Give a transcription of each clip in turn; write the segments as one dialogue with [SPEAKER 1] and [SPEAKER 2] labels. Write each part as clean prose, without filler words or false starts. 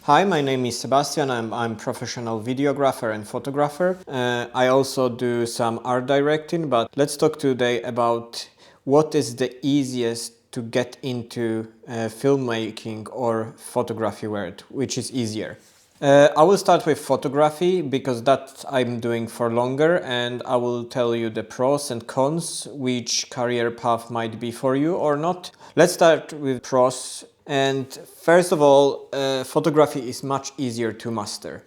[SPEAKER 1] Hi, my name is Sebastian. I'm professional videographer and photographer. I also do some art directing, but let's talk today about what is the easiest to get into filmmaking or photography world, which is easier. I will start with photography because that I'm doing for longer, and I will tell you the pros and cons, which career path might be for you or not. Let's start with pros. And first of all, photography is much easier to master.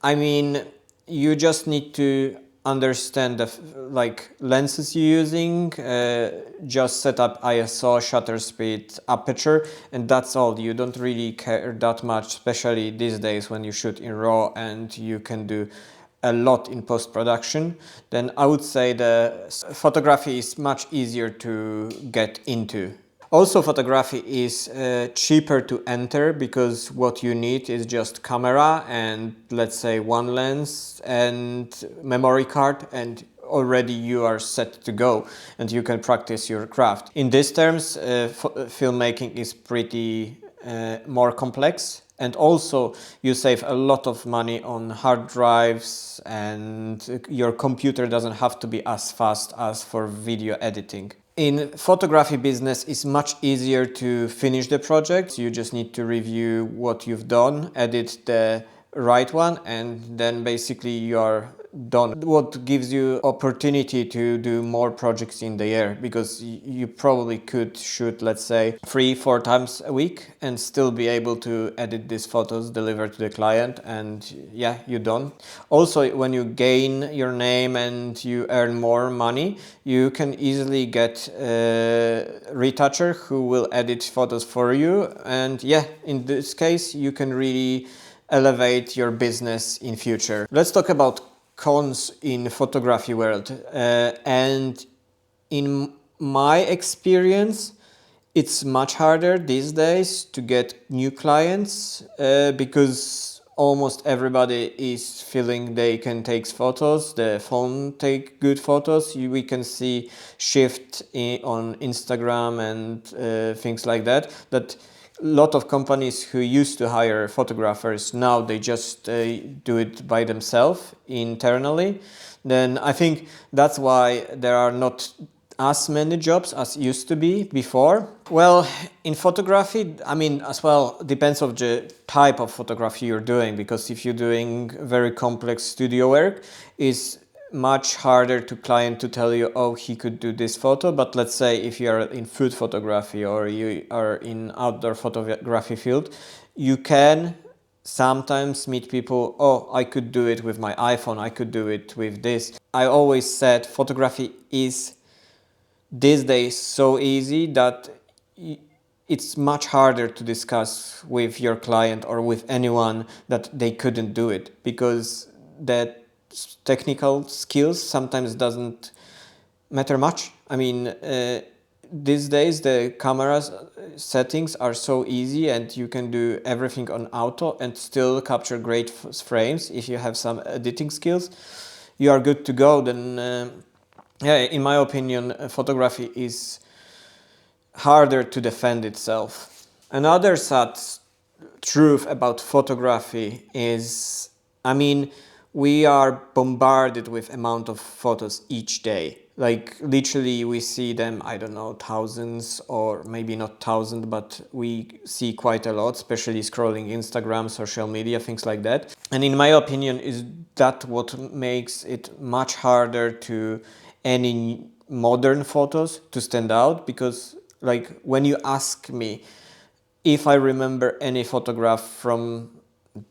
[SPEAKER 1] I mean, you just need to understand the lenses you're using, just set up ISO, shutter speed, aperture, and that's all. You don't really care that much, especially these days when you shoot in RAW and you can do a lot in post-production. Then I would say the photography is much easier to get into. Also, photography is cheaper to enter because what you need is just camera and, let's say, one lens and memory card, and already you are set to go and you can practice your craft. In these terms, filmmaking is pretty more complex, and also you save a lot of money on hard drives, and your computer doesn't have to be as fast as for video editing. In photography business, it's much easier to finish the project. You just need to review what you've done, edit the right one, and then basically you are done. What gives you opportunity to do more projects in the year, because you probably could shoot, let's say, 3-4 times a week and still be able to edit these photos, deliver to the client, and yeah, you're done. Also, when you gain your name and you earn more money, you can easily get a retoucher who will edit photos for you, and yeah, in this case you can really elevate your business in future. Let's talk about cons in photography world, and in my experience it's much harder these days to get new clients because almost everybody is feeling they can take photos, the phone take good photos. We can see shift on Instagram and things like that, that a lot of companies who used to hire photographers, now they just do it by themselves internally. Then I think that's why there are not as many jobs as used to be before. Well, in photography, I mean, as well, depends of the type of photography you're doing, because if you're doing very complex studio work, it's much harder to client to tell you, oh, he could do this photo. But let's say if you are in food photography or you are in outdoor photography field, you can sometimes meet people, oh, I could do it with my iPhone, I could do it with this. I always said photography is these days so easy that it's much harder to discuss with your client or with anyone that they couldn't do it, because that technical skills sometimes doesn't matter much. I mean, these days the cameras settings are so easy and you can do everything on auto and still capture great frames. If you have some editing skills, you are good to go. Then yeah, in my opinion, photography is harder to defend itself. Another sad truth about photography is, I mean, we are bombarded with amount of photos each day. Like literally we see them, I don't know, thousands, or maybe not thousand, but we see quite a lot, especially scrolling Instagram, social media, things like that. And in my opinion, is that what makes it much harder to any modern photos to stand out, because like when you ask me if I remember any photograph from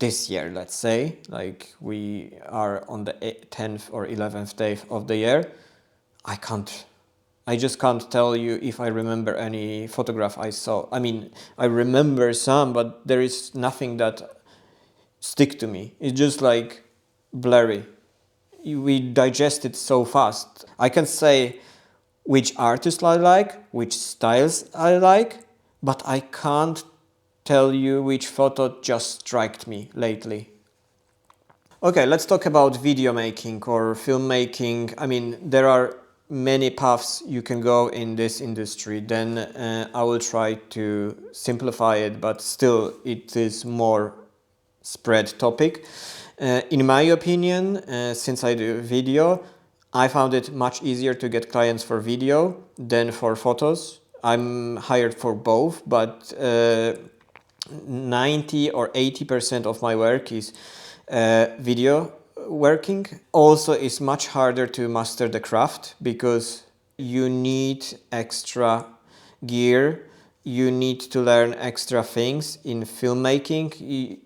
[SPEAKER 1] this year, let's say, like we are on the 10th or 11th day of the year, I just can't tell you if I remember any photograph I saw. I mean, I remember some, but there is nothing that stick to me. It's just like blurry. We digest it so fast. I can say which artist I like, which styles I like, but I can't tell you which photo just struck me lately. Okay, let's talk about video making or filmmaking. I mean, there are many paths you can go in this industry. Then I will try to simplify it, but still it is more spread topic. In my opinion, since I do video, I found it much easier to get clients for video than for photos. I'm hired for both, but 90 or 80% of my work is video working. Also, it's much harder to master the craft because you need extra gear, you need to learn extra things in filmmaking.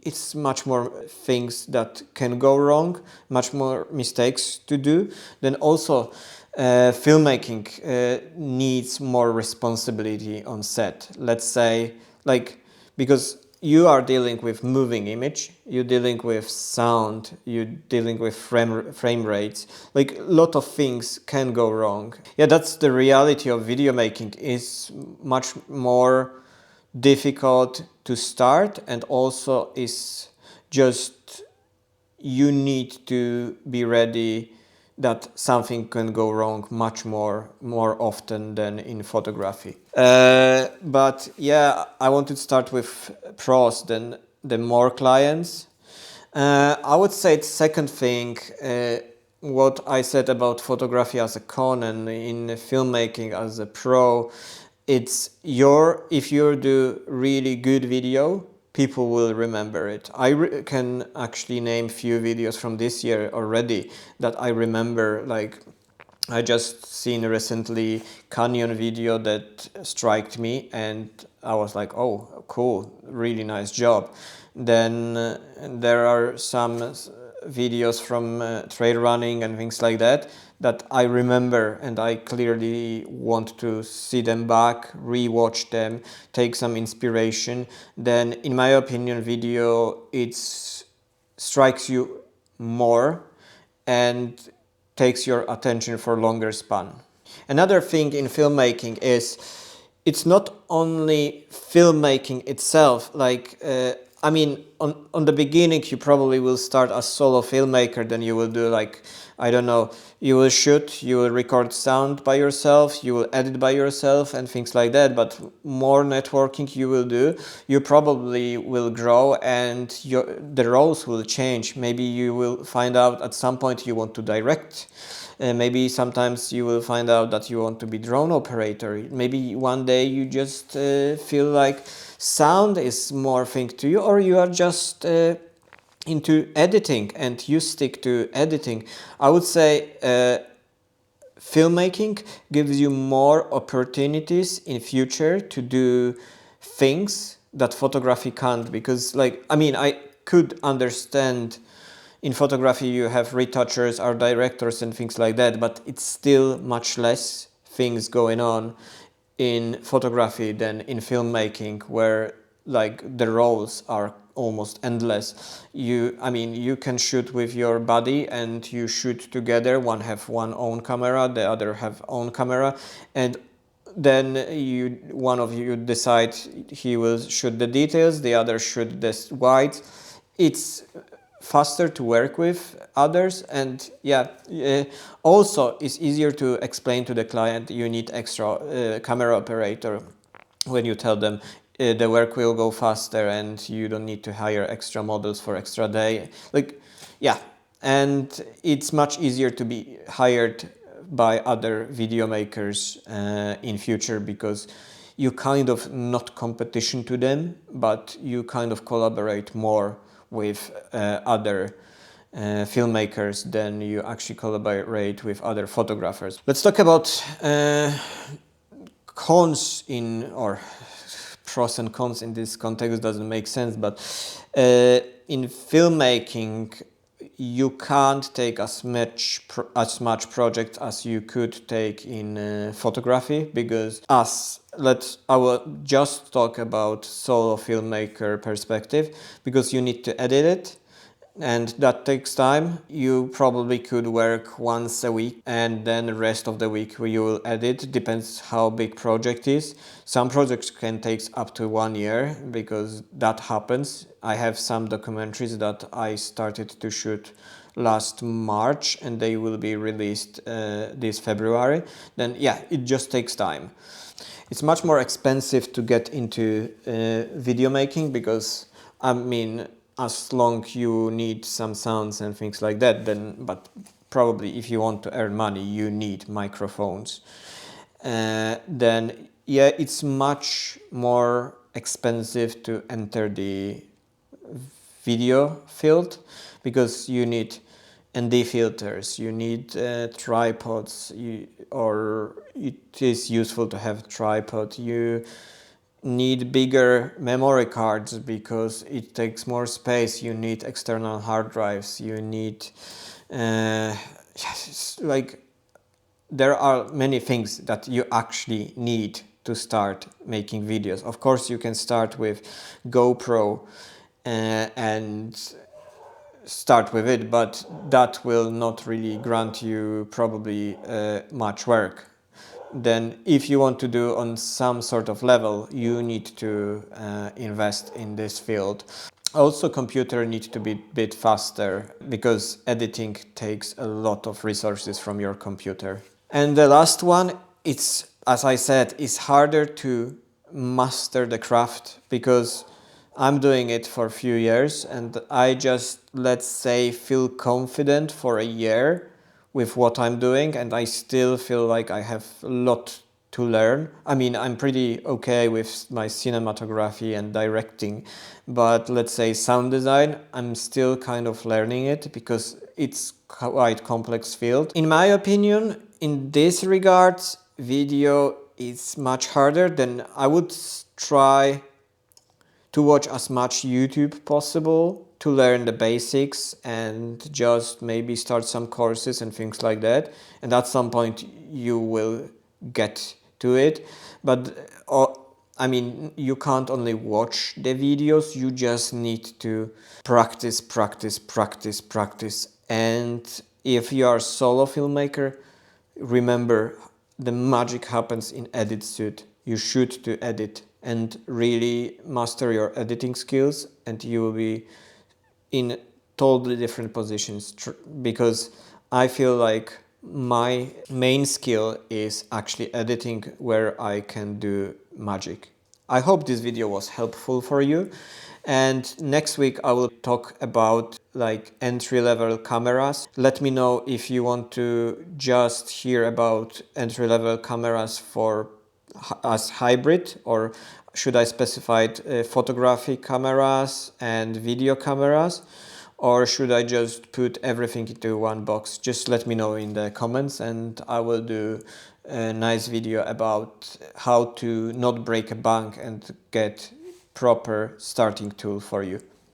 [SPEAKER 1] It's much more things that can go wrong, much more mistakes to do. Then also filmmaking needs more responsibility on set. Let's say, like, because you are dealing with moving image, you're dealing with sound, you're dealing with frame rates, like a lot of things can go wrong. Yeah, that's the reality of video making. Is much more difficult to start, and also is just you need to be ready that something can go wrong much more often than in photography. But yeah, I want to start with pros, then the more clients. I would say the second thing, what I said about photography as a con and in filmmaking as a pro, it's if you do really good video, people will remember it. I can actually name few videos from this year already that I remember. Like, I just seen recently Canyon video that struck me and I was like, oh, cool, really nice job. Then there are some videos from trail running and things like that that I remember, and I clearly want to see them back, re-watch them, take some inspiration. Then in my opinion, video, it strikes you more and takes your attention for longer span. Another thing in filmmaking is it's not only filmmaking itself. Like, I mean, on the beginning, you probably will start as solo filmmaker, then you will do like, I don't know, you will shoot, you will record sound by yourself, you will edit by yourself and things like that. But more networking you will do, you probably will grow and the roles will change. Maybe you will find out at some point you want to direct. Maybe sometimes you will find out that you want to be drone operator. Maybe one day you just feel like sound is more thing to you, or you are just into editing and you stick to editing. I would say filmmaking gives you more opportunities in future to do things that photography can't, because, like, I mean, I could understand in photography you have retouchers, art directors and things like that, but it's still much less things going on in photography than in filmmaking, where like the roles are almost endless. You can shoot with your buddy and you shoot together. One have one own camera, the other have own camera, and then one of you decide he will shoot the details, the other shoot the whites. It's faster to work with others, and yeah, also it's easier to explain to the client you need extra camera operator when you tell them the work will go faster and you don't need to hire extra models for extra day. Like, yeah, and it's much easier to be hired by other video makers in future, because you kind of not competition to them, but you kind of collaborate more with other filmmakers than you actually collaborate with other photographers. Let's talk about cons or pros and cons in this context. Doesn't make sense, but in filmmaking you can't take as much project as you could take in photography, because I will just talk about solo filmmaker perspective, because you need to edit it and that takes time. You probably could work once a week and then the rest of the week you will edit. Depends how big project is. Some projects can take up to 1 year, because that happens. I have some documentaries that I started to shoot last March and they will be released this February. Then yeah, it just takes time. It's much more expensive to get into video making, because I mean, as long you need some sounds and things like that, then, but probably if you want to earn money, you need microphones. Then yeah, it's much more expensive to enter the video field because you need ND filters, you need tripods, or it is useful to have a tripod. You need bigger memory cards because it takes more space. You need external hard drives. You need like there are many things that you actually need to start making videos. Of course, you can start with GoPro and start with it, but that will not really grant you probably much work. Then if you want to do on some sort of level, you need to invest in this field. Also, computer needs to be a bit faster because editing takes a lot of resources from your computer. And the last one, it's, as I said, it's harder to master the craft because I'm doing it for a few years and I just, let's say, feel confident for a year with what I'm doing, and I still feel like I have a lot to learn. I mean, I'm pretty okay with my cinematography and directing, but let's say sound design, I'm still kind of learning it because it's quite complex field. In my opinion, in this regard, video is much harder. Then I would try to watch as much YouTube possible to learn the basics and just maybe start some courses and things like that. And at some point you will get to it. But I mean, you can't only watch the videos, you just need to practice, practice, practice, practice. And if you are a solo filmmaker, remember, the magic happens in edit suite. You should to edit and really master your editing skills, and you will be in totally different positions because I feel like my main skill is actually editing, where I can do magic. I hope this video was helpful for you. And next week I will talk about like entry-level cameras. Let me know if you want to just hear about entry-level cameras for as hybrid, or should I specify photography cameras and video cameras, or should I just put everything into one box? Just let me know in the comments and I will do a nice video about how to not break a bank and get proper starting tool for you.